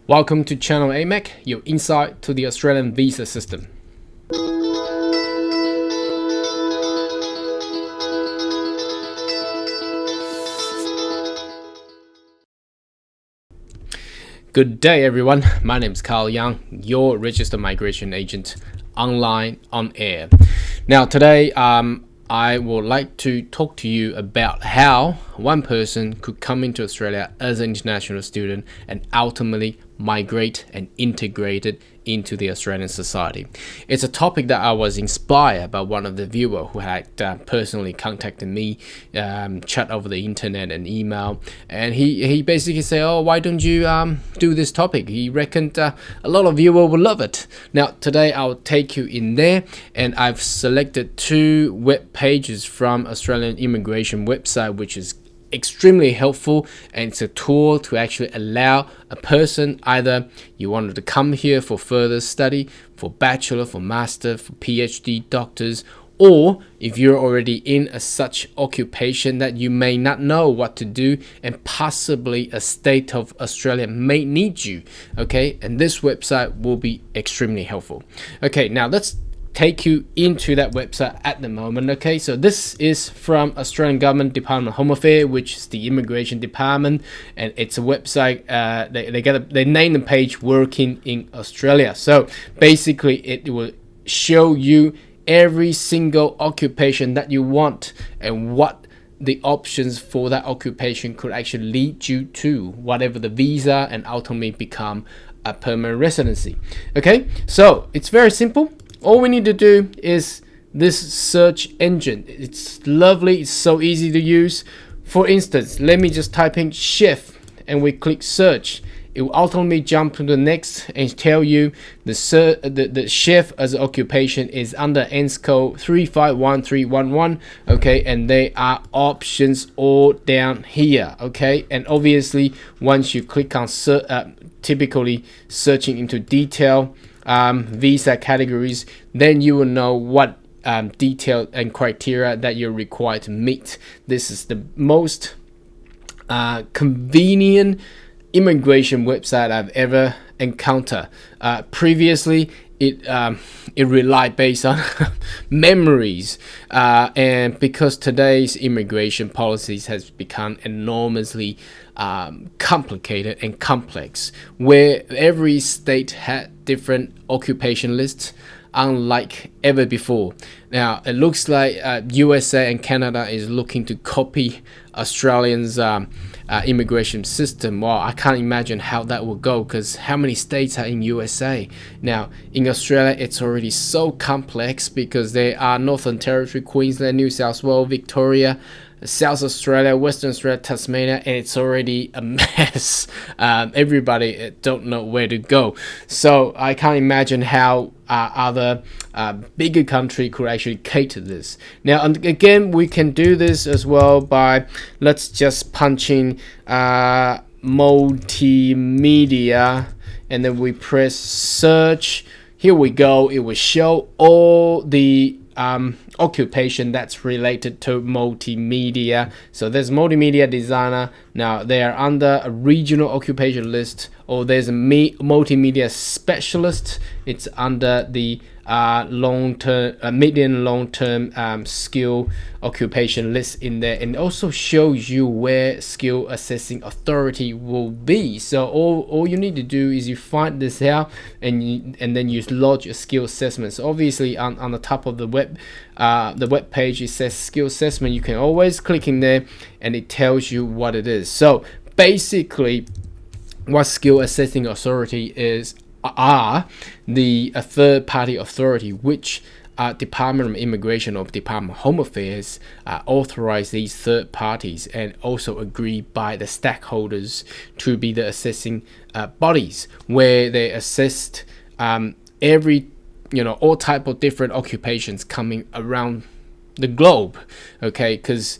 Welcome to Channel AMEC, your insight to the Australian visa system. Good day everyone, my name is Carl Young, your registered migration agent online on air. Now today I would like to talk to you about how one person could come into Australia as an international student and ultimately migrate and integrate it into the Australian society. It's a topic that I was inspired by one of the viewers who had personally contacted me, chat over the internet and email, and he basically said, oh, why don't you do this topic? He reckoned a lot of viewers would love it. Now today I'll take you in there, and I've selected two web pages from Australian immigration website, which is extremely helpful, and it's a tool to actually allow a person, either you wanted to come here for further study, for bachelor, for master, for PhD, doctors, or if you're already in such occupation that you may not know what to do and possibly a state of Australia may need you, okay, and this website will be extremely helpful. Okay, now let's take you into that website at the moment. Okay, so this is from Australian Government Department of Home Affairs, which is the immigration department, and it's a website. They name the page "Working in Australia." So basically, it will show you every single occupation that you want and what the options for that occupation could actually lead you to whatever the visa and ultimately become a permanent residency. Okay, so it's very simple. All we need to do is this search engine. It's lovely, it's so easy to use. For instance, let me just type in chef and we click search. It will ultimately jump to the next and tell you the chef as an occupation is under ENS code 351311, okay, and they are options all down here, okay, and obviously once you click on typically searching into detail visa categories, then you will know what detail and criteria that you're required to meet. This is the most convenient immigration website I've ever encountered. Previously, it relied based on memories, and because today's immigration policies has become enormously complicated and complex, where every state had different occupation lists unlike ever before. Now it looks like USA and Canada is looking to copy Australians immigration system. Well, I can't imagine how that will go, because how many states are in USA? Now in Australia it's already so complex because there are Northern Territory, Queensland, New South Wales, Victoria, South Australia, Western Australia, Tasmania, and it's already a mess. Everybody don't know where to go. So I can't imagine how other bigger country could actually cater this. Now, and again, we can do this as well by, let's just punch in multimedia, and then we press search. Here we go. It will show all the occupation that's related to multimedia. So there's multimedia designer. Now they are under a regional occupation list, or there's a multimedia specialist. It's under the long-term, medium long-term skill occupation list in there, and also shows you where skill assessing authority will be. So all you need to do is you find this out, and then you lodge a skill assessment. So obviously on the top of the web page it says skill assessment. You can always click in there and it tells you what it is. So basically what skill assessing authority is are the third party authority which Department of Immigration or Department of Home Affairs authorize these third parties and also agree by the stakeholders to be the assessing bodies, where they assess every all type of different occupations coming around the globe, okay, because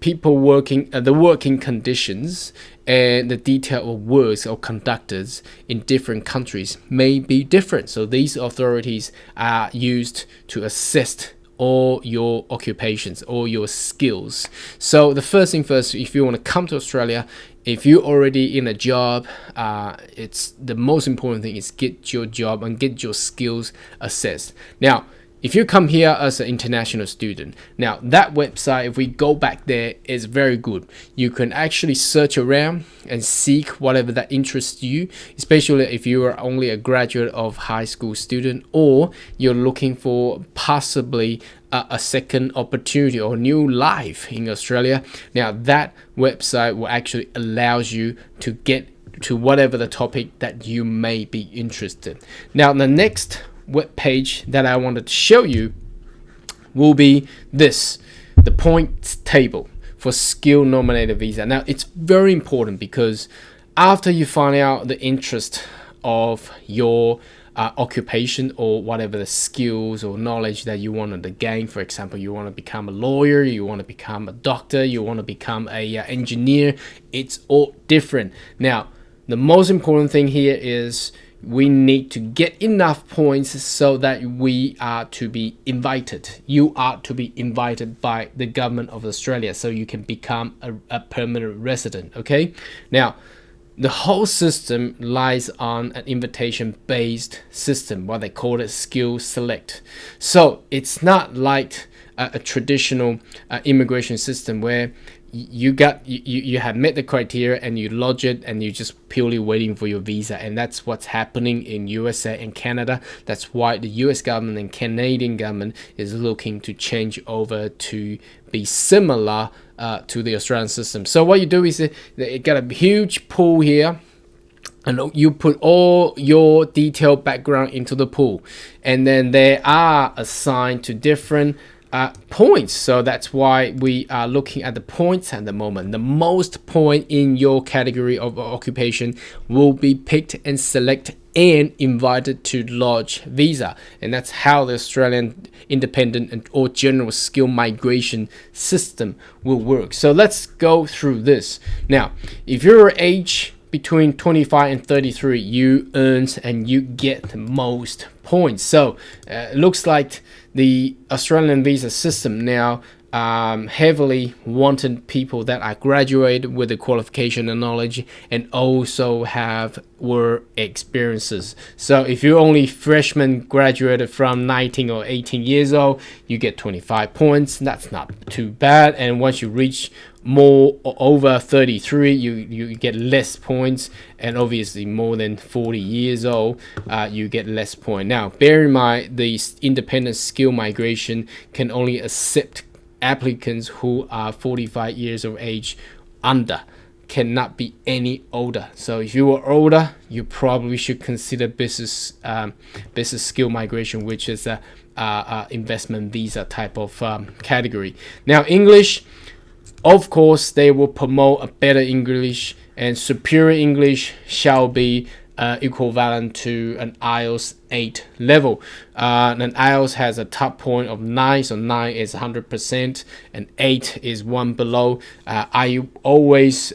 people working the working conditions and the detail of works or conductors in different countries may be different. So these authorities are used to assess all your occupations, all your skills. So the first thing first, if you want to come to Australia, if you're already in a job, it's the most important thing is get your job and get your skills assessed. Now, if you come here as an international student, now that website, if we go back there, is very good. You can actually search around and seek whatever that interests you, especially if you are only a graduate of high school student, or you're looking for possibly a second opportunity or new life in Australia. Now that website will actually allows you to get to whatever the topic that you may be interested. Now the next web page that I wanted to show you will be this, the points table for skill nominated visa. Now it's very important because after you find out the interest of your occupation or whatever the skills or knowledge that you want to gain, for example, you want to become a lawyer, you want to become a doctor, you want to become a engineer, it's all different. Now the most important thing here is we need to get enough points so that we are to be invited. You are to be invited by the government of Australia so you can become a permanent resident. Okay, now the whole system lies on an invitation-based system, what they call it skill select. So it's not like a traditional immigration system where you have met the criteria and you lodge it and you're just purely waiting for your visa, and that's what's happening in USA and Canada. That's why the US government and Canadian government is looking to change over to be similar to the Australian system. So what you do is it got a huge pool here, and you put all your detailed background into the pool, and then they are assigned to different points. So that's why we are looking at the points at the moment. The most point in your category of occupation will be picked and selected and invited to lodge visa, and that's how the Australian independent and or general skill migration system will work. So let's go through this. Now, if you're age between 25 and 33, you earn and you get the most points. So it looks like the Australian visa system now heavily wanted people that are graduated with the qualification and knowledge and also have work experiences. So if you're only freshman graduated from 19 or 18 years old, you get 25 points. That's not too bad. And once you reach more over 33, you get less points, and obviously more than 40 years old, you get less point. Now bear in mind, the independent skill migration can only accept applicants who are 45 years of age under, cannot be any older. So if you are older, you probably should consider business skill migration, which is a investment visa type of category. Now English, of course, they will promote a better English, and superior English shall be equivalent to an IELTS 8 level. An IELTS has a top point of 9, so 9 is 100%, and 8 is one below. I always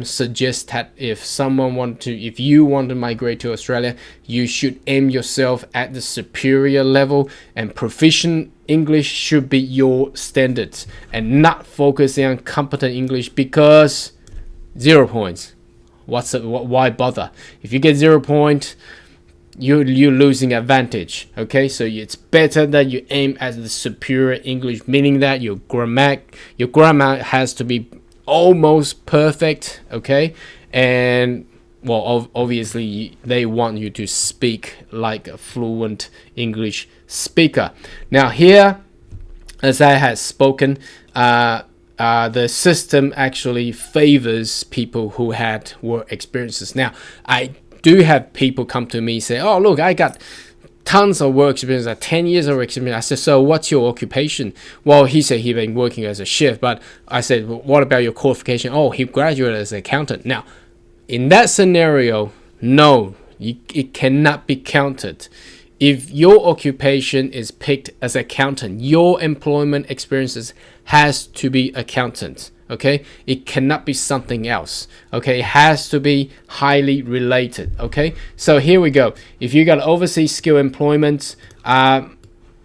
suggest that if you want to migrate to Australia, you should aim yourself at the superior level, and proficient English should be your standards, and not focusing on competent English, because 0 points. Why bother? If you get 0 point, you're losing advantage. Okay, so it's better that you aim at the superior English, meaning that your grammar has to be almost perfect. Okay, and well, obviously they want you to speak like a fluent English speaker. Now here, as I had spoken, the system actually favors people who had work experiences. Now, I do have people come to me say, "Oh, look, I got tons of work experience, like 10 years of experience." I said, "So what's your occupation?" Well, he said he'd been working as a chef, but I said, well, "What about your qualification?" "Oh, he graduated as an accountant." Now, in that scenario, no, it cannot be counted. If your occupation is picked as accountant, your employment experiences has to be accountant. Okay, it cannot be something else. Okay, it has to be highly related. Okay, so here we go. If you got overseas skill employment,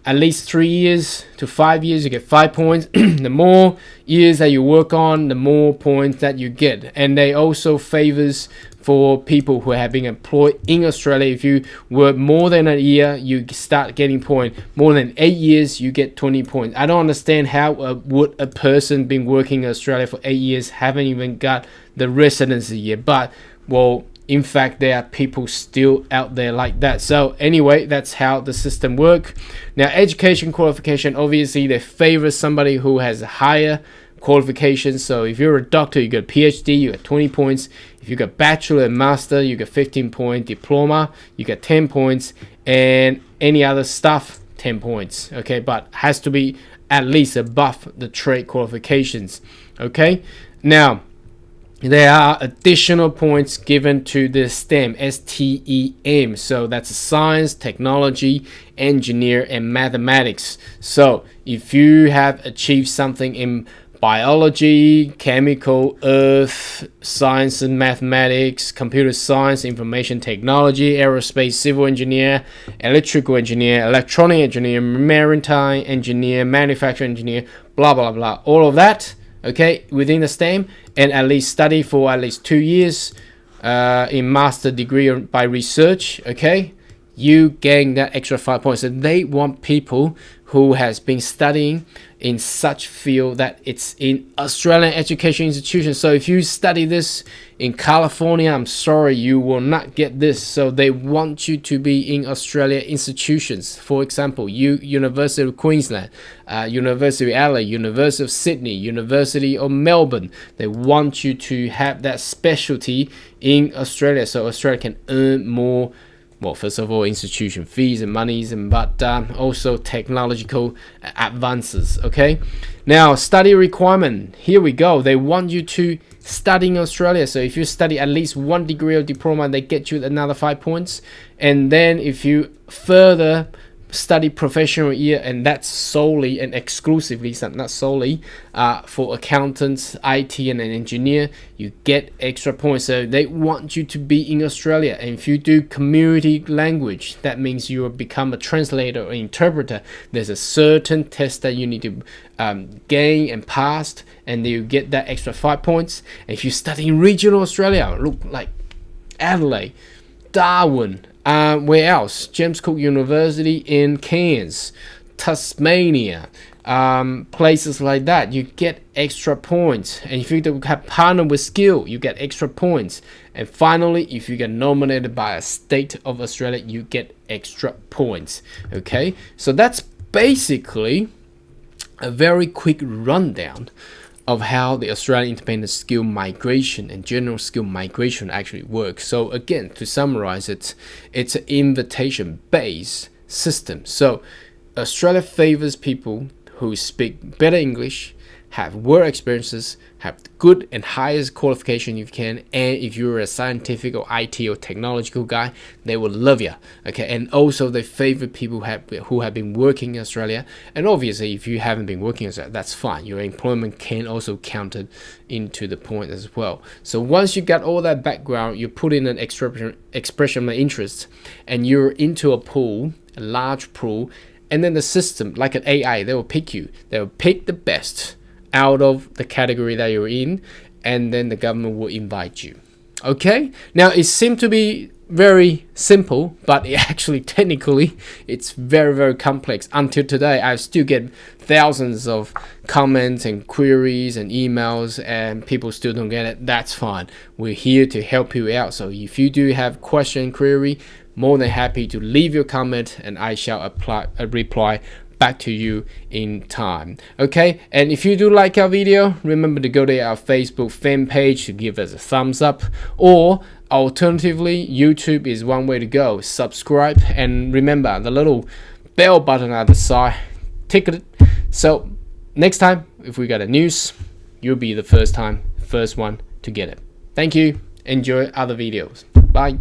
at least 3 years to 5 years, you get 5 points. The more years that you work on, the more points that you get. And they also favors for people who have been employed in Australia. If you work more than a year, you start getting points. More than 8 years, you get 20 points. I don't understand how would a person been working in Australia for 8 years haven't even got the residency yet. But, well, in fact, there are people still out there like that. So anyway, that's how the system works. Now, education qualification, obviously, they favor somebody who has higher qualifications. So if you're a doctor, you get a PhD, you get 20 points. If you got bachelor and master, you get 15 point. Diploma, you get 10 points. And any other stuff, 10 points. Okay, but has to be at least above the trade qualifications. Okay, now there are additional points given to the STEM, STEM. So that's science, technology, engineer, and mathematics. So if you have achieved something in biology, chemical, earth, science and mathematics, computer science, information technology, aerospace, civil engineer, electrical engineer, electronic engineer, maritime engineer, manufacturing engineer, blah, blah, blah, all of that, okay, within the STEM, and at least study for at least 2 years in master degree by research, okay, you gain that extra 5 points. And they want people who has been studying in such field that it's in Australian education institutions. So if you study this in California, I'm sorry, you will not get this. So they want you to be in Australia institutions. For example, University of Queensland, University of Adelaide, University of Sydney, University of Melbourne. They want you to have that specialty in Australia, so Australia can earn more. Well, first of all, institution fees and monies, but also technological advances. Okay, now study requirement. Here we go. They want you to study in Australia. So if you study at least 1 degree or diploma, they get you another 5 points. And then if you further study professional year, and that's solely and exclusively, not solely, for accountants, IT, and an engineer, you get extra points. So they want you to be in Australia. And if you do community language, that means you will become a translator or interpreter. There's a certain test that you need to gain and pass, and you get that extra 5 points. And if you study in regional Australia, look like Adelaide, Darwin, where else? James Cook University in Cairns, Tasmania, places like that, you get extra points. And if you have partner with skill, you get extra points. And finally, if you get nominated by a state of Australia, you get extra points. Okay, so that's basically a very quick rundown of how the Australian independent skill migration and general skill migration actually works. So again, to summarize it, it's an invitation-based system. So Australia favors people who speak better English, have work experiences, have good and highest qualification you can, and if you're a scientific or IT or technological guy, they will love you. Okay, and also they favor people who have been working in Australia. And obviously, if you haven't been working in Australia, that's fine. Your employment can also count it into the point as well. So once you got all that background, you put in an expression of interest, and you're into a pool, a large pool, and then the system, like an AI, they will pick you. They will pick the best out of the category that you're in, and then the government will invite you. Okay, now it seemed to be very simple, but actually technically it's very, very complex. Until today, I still get thousands of comments and queries and emails, and people still don't get it. That's fine, we're here to help you out. So if you do have question, query, more than happy to leave your comment, and I shall reply back to you in time. Okay, and if you do like our video, remember to go to our Facebook fan page to give us a thumbs up, or alternatively, YouTube is one way to go. Subscribe, and remember the little bell button at the side, tick it. So next time if we got a news, you'll be the first one to get it. Thank you. Enjoy other videos. Bye.